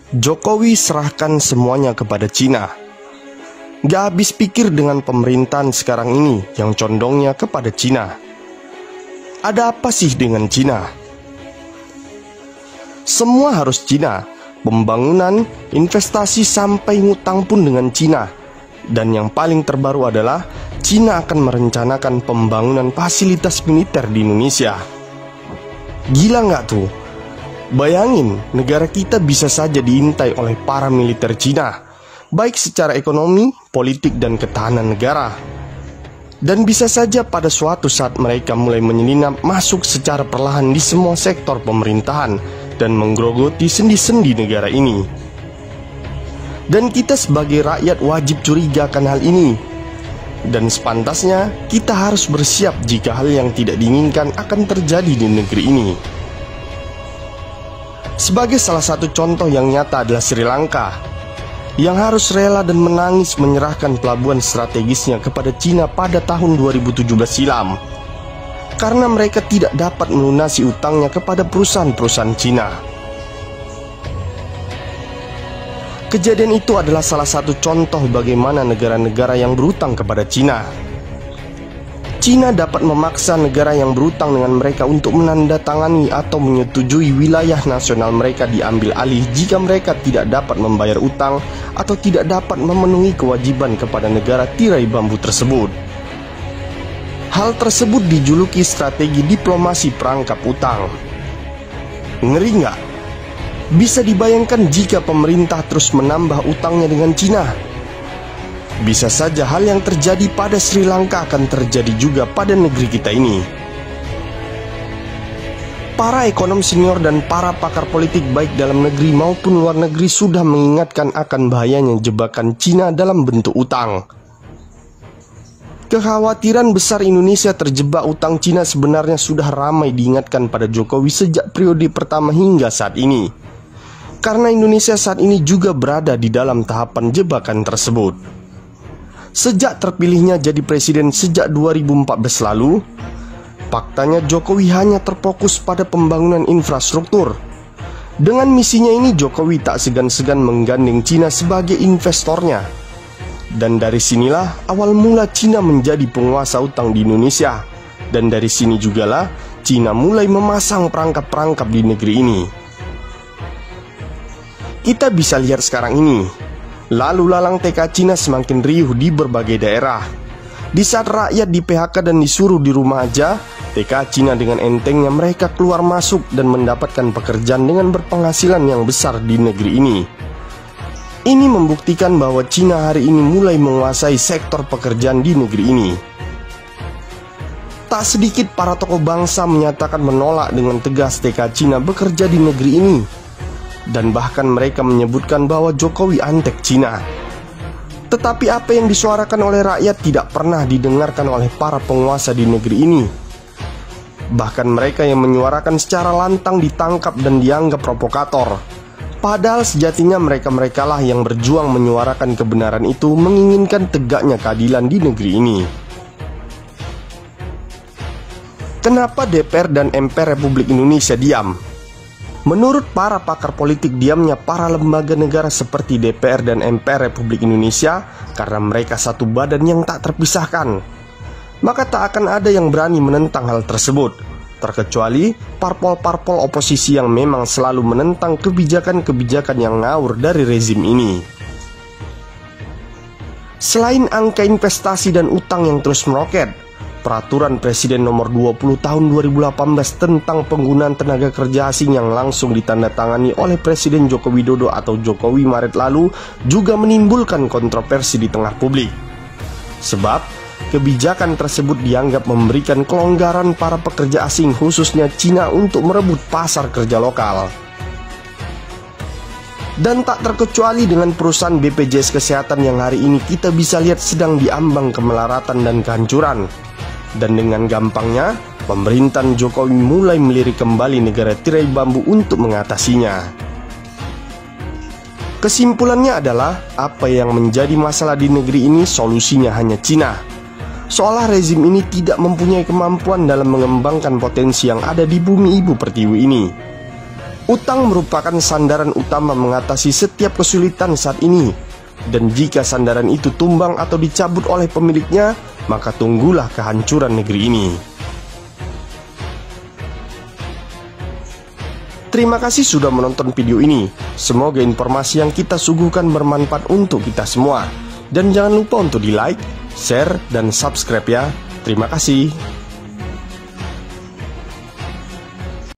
Jokowi serahkan semuanya kepada Cina. Gak habis pikir dengan pemerintahan sekarang ini yang condongnya kepada Cina. Ada apa sih dengan Cina? Semua harus Cina. Pembangunan, investasi sampai ngutang pun dengan Cina. Dan yang paling terbaru adalah Cina akan merencanakan pembangunan fasilitas militer di Indonesia. Gila nggak tuh? Bayangin, negara kita bisa saja diintai oleh para militer Cina, baik secara ekonomi, politik, dan ketahanan negara. Dan bisa saja pada suatu saat mereka mulai menyelinap masuk secara perlahan di semua sektor pemerintahan dan menggerogoti sendi-sendi negara ini. Dan kita sebagai rakyat wajib curiga akan hal ini. Dan sepantasnya kita harus bersiap jika hal yang tidak diinginkan akan terjadi di negeri ini. Sebagai salah satu contoh yang nyata adalah Sri Lanka, yang harus rela dan menangis menyerahkan pelabuhan strategisnya kepada Cina pada tahun 2017 silam, karena mereka tidak dapat melunasi utangnya kepada perusahaan-perusahaan Cina. Kejadian itu adalah salah satu contoh bagaimana negara-negara yang berutang kepada Cina dapat memaksa negara yang berutang dengan mereka untuk menandatangani atau menyetujui wilayah nasional mereka diambil alih jika mereka tidak dapat membayar utang atau tidak dapat memenuhi kewajiban kepada negara tirai bambu tersebut. Hal tersebut dijuluki strategi diplomasi perangkap utang. Ngeri nggak? Bisa dibayangkan jika pemerintah terus menambah utangnya dengan Cina. Bisa saja hal yang terjadi pada Sri Lanka akan terjadi juga pada negeri kita ini. Para ekonom senior dan para pakar politik baik dalam negeri maupun luar negeri sudah mengingatkan akan bahayanya jebakan Cina dalam bentuk utang. Kekhawatiran besar Indonesia terjebak utang Cina sebenarnya sudah ramai diingatkan pada Jokowi sejak periode pertama hingga saat ini. Karena Indonesia saat ini juga berada di dalam tahapan jebakan tersebut. Sejak terpilihnya jadi presiden sejak 2014 lalu, faktanya Jokowi hanya terfokus pada pembangunan infrastruktur. Dengan misinya ini Jokowi tak segan-segan menggandeng Cina sebagai investornya. Dan dari sinilah awal mula Cina menjadi penguasa utang di Indonesia. Dan dari sini jugalah Cina mulai memasang perangkap-perangkap di negeri ini. Kita bisa lihat sekarang ini, lalu lalang TK Cina semakin riuh di berbagai daerah. Di saat rakyat di PHK dan disuruh di rumah aja, TK Cina dengan entengnya mereka keluar masuk dan mendapatkan pekerjaan dengan berpenghasilan yang besar di negeri ini. Ini membuktikan bahwa Cina hari ini mulai menguasai sektor pekerjaan di negeri ini. Tak sedikit para tokoh bangsa menyatakan menolak dengan tegas TK Cina bekerja di negeri ini. Dan bahkan mereka menyebutkan bahwa Jokowi antek Cina. Tetapi apa yang disuarakan oleh rakyat tidak pernah didengarkan oleh para penguasa di negeri ini. Bahkan mereka yang menyuarakan secara lantang ditangkap dan dianggap provokator. Padahal sejatinya mereka-merekalah yang berjuang menyuarakan kebenaran itu, menginginkan tegaknya keadilan di negeri ini. Kenapa DPR dan MPR Republik Indonesia diam? Menurut para pakar politik, diamnya para lembaga negara seperti DPR dan MPR Republik Indonesia karena mereka satu badan yang tak terpisahkan. Maka tak akan ada yang berani menentang hal tersebut, terkecuali parpol-parpol oposisi yang memang selalu menentang kebijakan-kebijakan yang ngawur dari rezim ini. Selain angka investasi dan utang yang terus meroket, Peraturan Presiden Nomor 20 Tahun 2018 tentang penggunaan tenaga kerja asing yang langsung ditandatangani oleh Presiden Joko Widodo atau Jokowi Maret lalu juga menimbulkan kontroversi di tengah publik. Sebab kebijakan tersebut dianggap memberikan kelonggaran para pekerja asing khususnya Cina untuk merebut pasar kerja lokal. Dan tak terkecuali dengan perusahaan BPJS Kesehatan yang hari ini kita bisa lihat sedang diambang kemelaratan dan kehancuran. Dan dengan gampangnya, pemerintahan Jokowi mulai melirik kembali negara tirai bambu untuk mengatasinya. Kesimpulannya adalah, apa yang menjadi masalah di negeri ini solusinya hanya Cina. Seolah rezim ini tidak mempunyai kemampuan dalam mengembangkan potensi yang ada di bumi ibu pertiwi ini. Utang merupakan sandaran utama mengatasi setiap kesulitan saat ini. Dan jika sandaran itu tumbang atau dicabut oleh pemiliknya, maka tunggulah kehancuran negeri ini. Terima kasih sudah menonton video ini. Semoga informasi yang kita suguhkan bermanfaat untuk kita semua. Dan jangan lupa untuk di like, share, dan subscribe ya. Terima kasih.